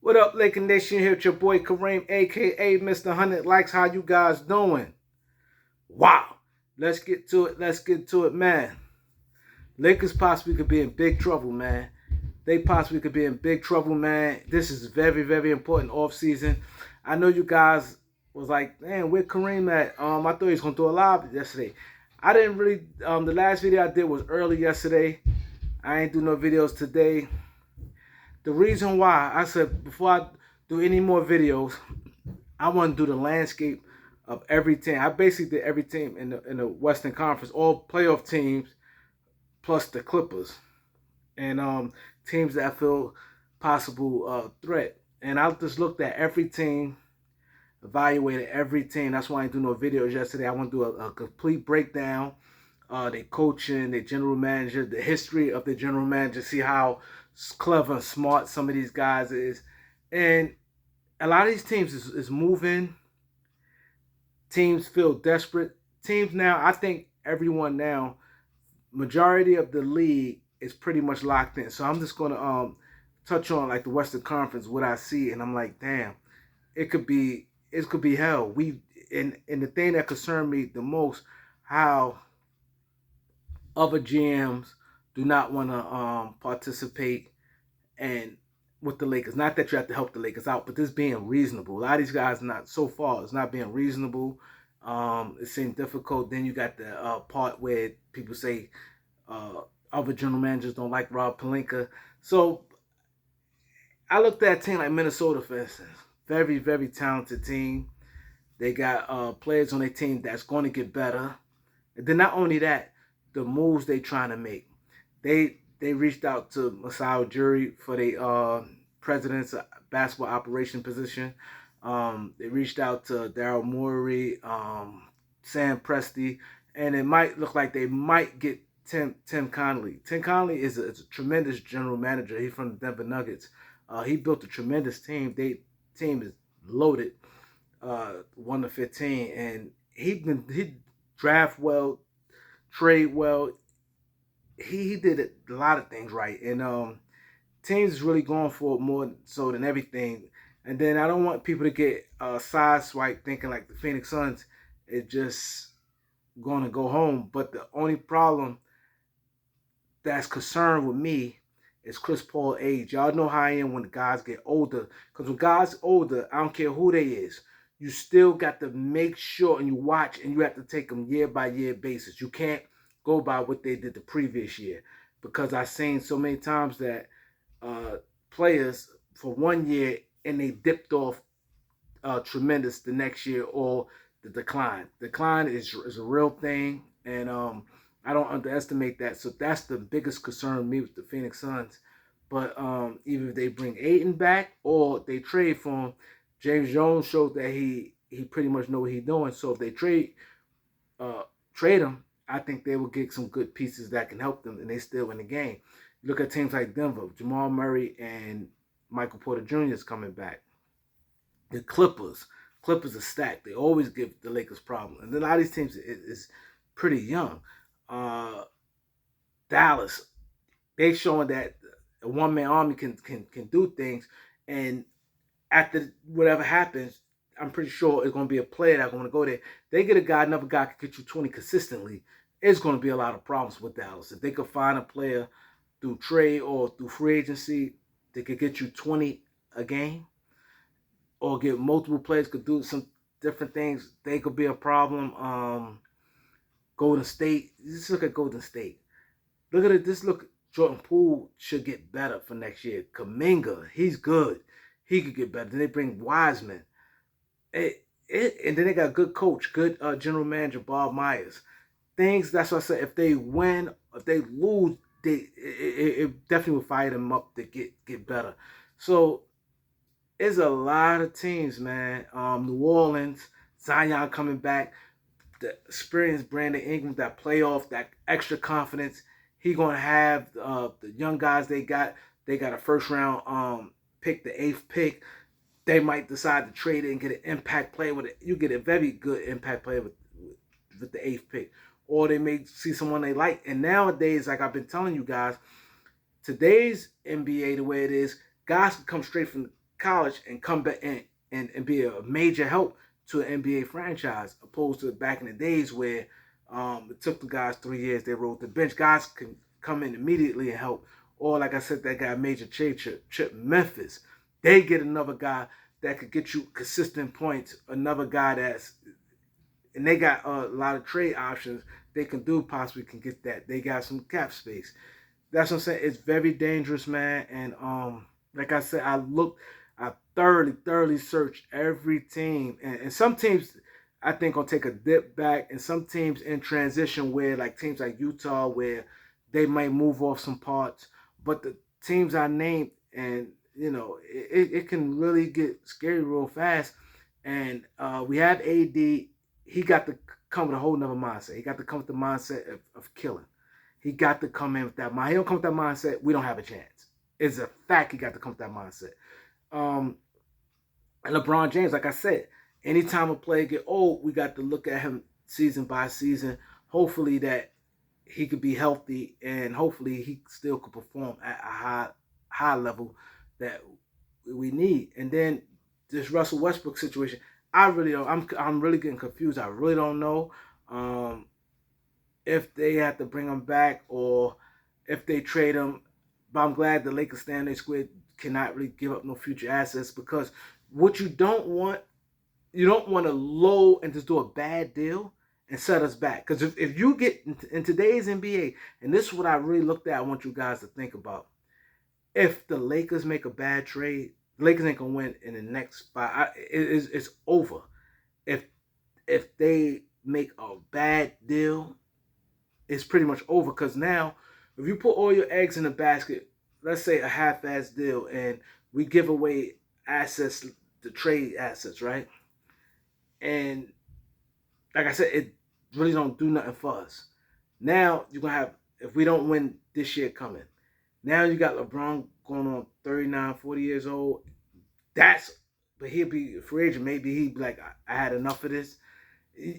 What up, Laker Nation? Here with your boy Kareem, aka Mr. 100 Likes. How you guys doing? Wow. Let's get to it. Let's get to it, man. Lakers possibly could be in big trouble, man. They possibly could be in big trouble, man. This is very, very important off season. I know you guys was like, man, where Kareem at? I thought he was gonna do a live yesterday. I didn't really. The last video I did was early yesterday. I ain't do no videos today. The reason why I said before I do any more videos, I want to do the landscape of every team. I basically did every team in the Western Conference, all playoff teams plus the Clippers, and teams that I feel possible threat. And I just looked at every team, evaluated every team. That's why I didn't do no videos yesterday. I want to do a complete breakdown. Their coaching, their general manager, the history of the general manager, see how clever and smart some of these guys is. And a lot of these teams is moving. Teams feel desperate. Teams now, I think everyone now, majority of the league is pretty much locked in. So I'm just gonna touch on like the Western Conference, what I see, and I'm like, damn, it could be hell. And the thing that concerned me the most, how other GMs do not want to participate and with the Lakers. Not that you have to help the Lakers out, but this being reasonable. A lot of these guys not so far. It's not being reasonable. It seems difficult. Then you got the part where people say other general managers don't like Rob Pelinka. So I looked at a team like Minnesota, for instance. Very, very talented team. They got players on their team that's going to get better. And then not only that, the moves they trying to make. They reached out to Masai Ujiri for the president's basketball operation position. They reached out to Daryl Morey, Sam Presti, and it might look like they might get Tim Connolly. Tim Connolly is a tremendous general manager. He's from the Denver Nuggets. He built a tremendous team. Team is loaded, 1-15, and he draft well, trade well. He did a lot of things right, and teams is really going for it more so than everything. And then I don't want people to get sideswiped thinking like the Phoenix Suns is just going to go home. But the only problem that's concerned with me is Chris Paul age. Y'all know how I am when the guys get older. Because when guys older, I don't care who they is, you still got to make sure and you watch and you have to take them year by year basis. You can't go by what they did the previous year. Because I've seen so many times that players for 1 year and they dipped off tremendous the next year, or the decline. Decline is a real thing, and I don't underestimate that. So that's the biggest concern with me with the Phoenix Suns. But either if they bring Ayton back or they trade for him, James Jones showed that he pretty much know what he's doing. So if they trade him, I think they will get some good pieces that can help them, and they still win the game. Look at teams like Denver, Jamal Murray and Michael Porter Jr. is coming back. The Clippers are stacked. They always give the Lakers problems, and then a lot of these teams is pretty young. Uh, Dallas, they showing that a one man army can do things, and after whatever happens, I'm pretty sure it's going to be a player that's going to go there. They get a guy, another guy can get you 20 consistently. It's going to be a lot of problems with Dallas. If they could find a player through trade or through free agency, they could get you 20 a game, or get multiple players could do some different things. They could be a problem. Golden State. Just look at Golden State. Look at it. Just look. Jordan Poole should get better for next year. Kaminga, he's good. He could get better. Then they bring Wiseman. And then they got a good coach, good general manager, Bob Myers. Things, that's what I said. If they win, if they lose, it definitely will fire them up to get better. So it's a lot of teams, man. New Orleans, Zion coming back, the experienced Brandon Ingram, that playoff, that extra confidence. He gonna have the young guys they got. They got a first round pick, the eighth pick. They might decide to trade it and get an impact player with it. You get a very good impact player with the eighth pick, or they may see someone they like. And nowadays, like I've been telling you guys, today's NBA the way it is, guys can come straight from college and come back and be a major help to an NBA franchise, opposed to back in the days where it took the guys 3 years, they rode the bench. Guys can come in immediately and help. Or like I said, that guy Major Chip Memphis. They get another guy that could get you consistent points, another guy that's, and they got a lot of trade options they can do, possibly can get that. They got some cap space. That's what I'm saying. It's very dangerous, man. And like I said, I thoroughly searched every team, and some teams I think gonna take a dip back, and some teams in transition where like teams like Utah where they might move off some parts, but the teams I named, and it can really get scary real fast. And we have AD. He got to come with a whole nother mindset. He got to come with the mindset of killing. He got to come in with that mind. He don't come with that mindset, we don't have a chance. It's a fact he got to come with that mindset. And LeBron James, like I said, anytime a player get old, we got to look at him season by season. Hopefully that he could be healthy, and hopefully he still could perform at a high level that we need. And then this Russell Westbrook situation, I really don't. I'm really getting confused. I really don't know if they have to bring him back or if they trade him. But I'm glad the Lakers stand their squid, cannot really give up no future assets, because what you don't want to low and just do a bad deal and set us back. Because if you get in today's NBA, and this is what I really looked at, I want you guys to think about. If the Lakers make a bad trade, the Lakers ain't gonna win in the next 5. It's over. If they make a bad deal, it's pretty much over. Because now, if you put all your eggs in a basket, let's say a half-ass deal, and we give away assets, the trade assets, right? And like I said, it really don't do nothing for us. Now you're gonna have, if we don't win this year coming, now you got LeBron going on 39, 40 years old. But he'll be a free agent. Maybe he'd be like, I had enough of this.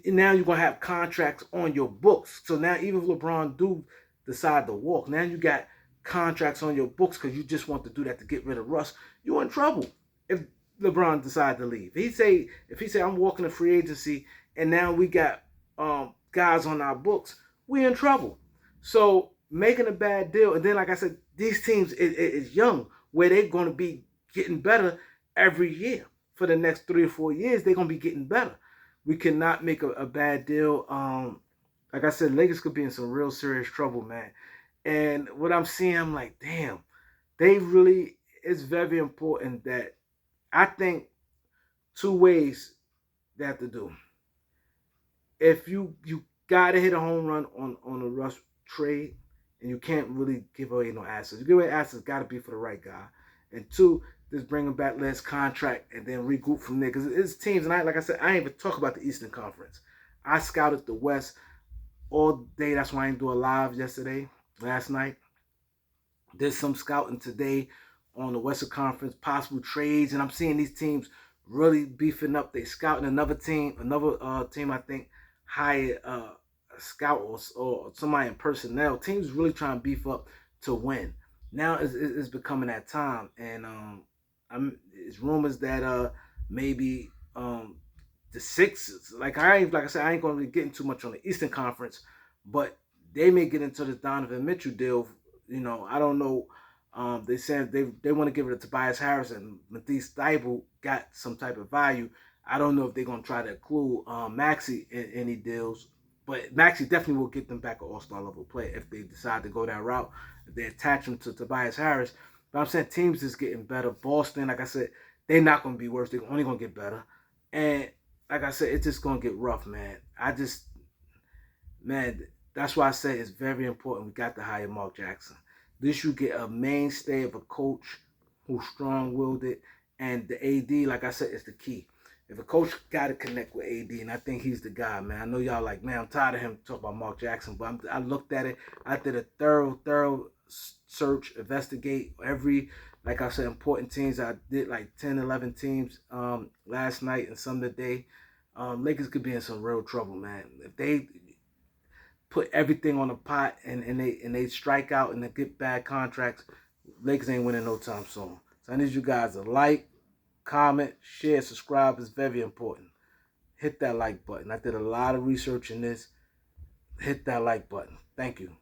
Now you're gonna have contracts on your books. So now even if LeBron do decide to walk, now you got contracts on your books because you just want to do that to get rid of Russ. You're in trouble if LeBron decide to leave. If he say I'm walking a free agency, and now we got guys on our books, we're in trouble. So making a bad deal, and then like I said, these teams is young, where they're going to be getting better every year for the next 3 or 4 years. They're going to be getting better. We cannot make a bad deal. Like I said, Lakers could be in some real serious trouble, man. And what I'm seeing, I'm like, damn, it's very important that, I think, 2 ways they have to do. If you gotta hit a home run on a Russ trade, and you can't really give away no assets. You give away assets, gotta be for the right guy. And 2, just bring him back, less contract, and then regroup from there. Because it's teams, and like I said, I ain't even talk about the Eastern Conference. I scouted the West all day. That's why I didn't do a live last night. Did some scouting today on the Western Conference, possible trades, and I'm seeing these teams really beefing up. They scouting another team I think hired a scout or somebody in personnel. Teams really trying to beef up to win. Now it's becoming that time, and it's rumors that maybe the Sixers, like I said, I ain't gonna be getting too much on the Eastern Conference, but they may get into this Donovan Mitchell deal. I don't know. They said they want to give it to Tobias Harris, and Matisse Thybulle got some type of value. I don't know if they're gonna try to include Maxey in any deals, but Maxey definitely will get them back an all-star level play if they decide to go that route. If they attach him to Tobias Harris. But I'm saying teams is getting better. Boston, like I said, they're not gonna be worse. They're only gonna get better. And like I said, it's just gonna get rough, man. Man, that's why I say it's very important. We got to hire Mark Jackson. This you get a mainstay of a coach who's strong-willed it, and the AD, like I said, is the key. If a coach got to connect with AD, and I think he's the guy, man. I know y'all like, man, I'm tired of him talking about Mark Jackson, but I looked at it. I did a thorough search, investigate every, like I said, important teams. I did like 10, 11 teams last night and some today. Lakers could be in some real trouble, man. If they put everything on the pot and they strike out and they get bad contracts, Lakers ain't winning no time soon. So I need you guys to like, comment, share, subscribe is very important. Hit that like button. I did a lot of research in this. Hit that like button. Thank you.